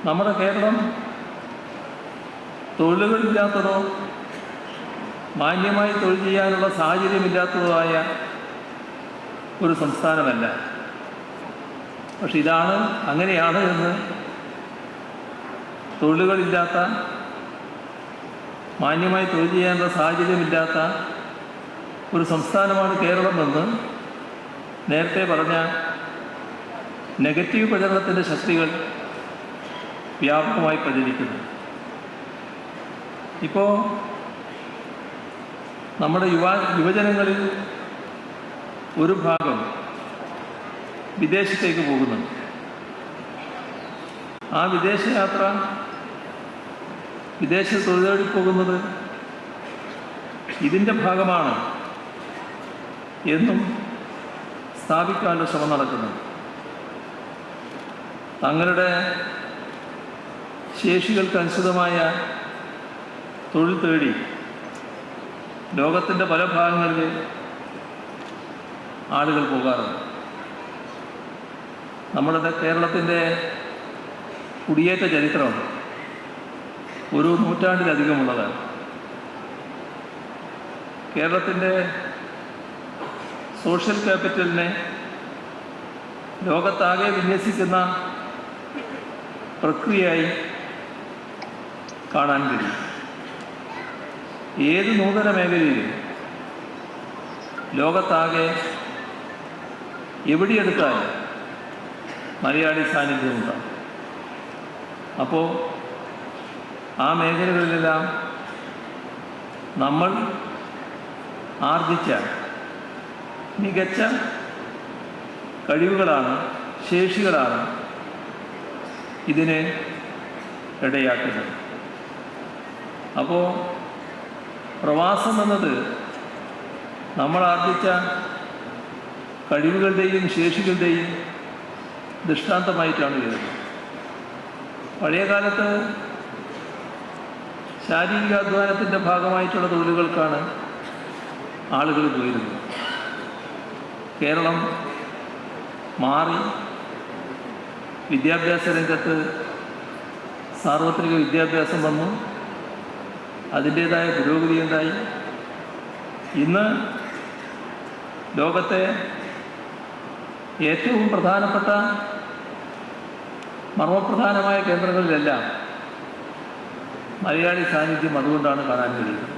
നമ്മുടെ കേരളം തൊഴിലുകളില്ലാത്തതോ മാന്യമായി തൊഴിൽ ചെയ്യാനുള്ള സാഹചര്യമില്ലാത്തതോ ആയ ഒരു സംസ്ഥാനമല്ല. പക്ഷെ അങ്ങനെയാണ് എന്ന് തൊഴിലുകളില്ലാത്ത, മാന്യമായി തൊഴിൽ ചെയ്യാനുള്ള സാഹചര്യമില്ലാത്ത ഒരു സംസ്ഥാനമാണ് കേരളമെന്ന് നേരത്തെ പറഞ്ഞ നെഗറ്റീവ് പ്രചരണത്തിൻ്റെ ശക്തികൾ വ്യാപകമായി പ്രചരിക്കുന്നു. ഇപ്പോൾ നമ്മുടെ യുവജനങ്ങളിൽ ഒരു ഭാഗം വിദേശത്തേക്ക് പോകുന്നുണ്ട്. ആ വിദേശയാത്ര, വിദേശ തൊഴിൽ തേടി പോകുന്നത് ഇതിൻ്റെ ഭാഗമാണ് എന്നും സ്ഥാപിക്കാനുള്ള ശ്രമം നടക്കുന്നുണ്ട്. തങ്ങളുടെ ശേഷികൾക്കനുസൃതമായ തൊഴിൽ തേടി ലോകത്തിൻ്റെ പല ഭാഗങ്ങളിൽ ആളുകൾ പോകാറുണ്ട്. നമ്മുടെ കേരളത്തിൻ്റെ കുടിയേറ്റ ചരിത്രം ഒരു നൂറ്റാണ്ടിലധികമുള്ളതാണ്. കേരളത്തിൻ്റെ സോഷ്യൽ ക്യാപിറ്റലിനെ ലോകത്താകെ വിന്യസിക്കുന്ന പ്രക്രിയയായി കാണാൻ കഴിയും. ഏത് നൂതന മേഖലയിലും ലോകത്താകെ എവിടെയെടുത്താലും മലയാളി സാന്നിധ്യമുണ്ടാകും. അപ്പോൾ ആ മേഖലകളിലെല്ലാം നമ്മൾ ആർജിച്ച മികച്ച കഴിവുകളാണ്, ശേഷികളാണ് ഇതിനെ ഇടയാക്കുന്നത്. അപ്പോൾ പ്രവാസം എന്നത് നമ്മൾ ആർജിച്ച കഴിവുകളുടെയും ശേഷികളുടെയും ദൃഷ്ടാന്തമായിട്ടാണ് വരുന്നത്. പഴയ കാലത്ത് ശാരീരികാധ്വാനത്തിൻ്റെ ഭാഗമായിട്ടുള്ള തൊഴിലുകൾക്കാണ് ആളുകൾ പോയിരുന്നത്. കേരളം മാറി വിദ്യാഭ്യാസ രംഗത്ത് സാർവത്രിക വിദ്യാഭ്യാസം വന്നു, അതിൻ്റേതായ പുരോഗതിയുണ്ടായി. ഇന്ന് ലോകത്തെ ഏറ്റവും പ്രധാനപ്പെട്ട മർമ്മപ്രധാനമായ കേന്ദ്രങ്ങളിലെല്ലാം മലയാളി സാന്നിധ്യം അതുകൊണ്ടാണ് കാണാൻ കഴിയുന്നത്.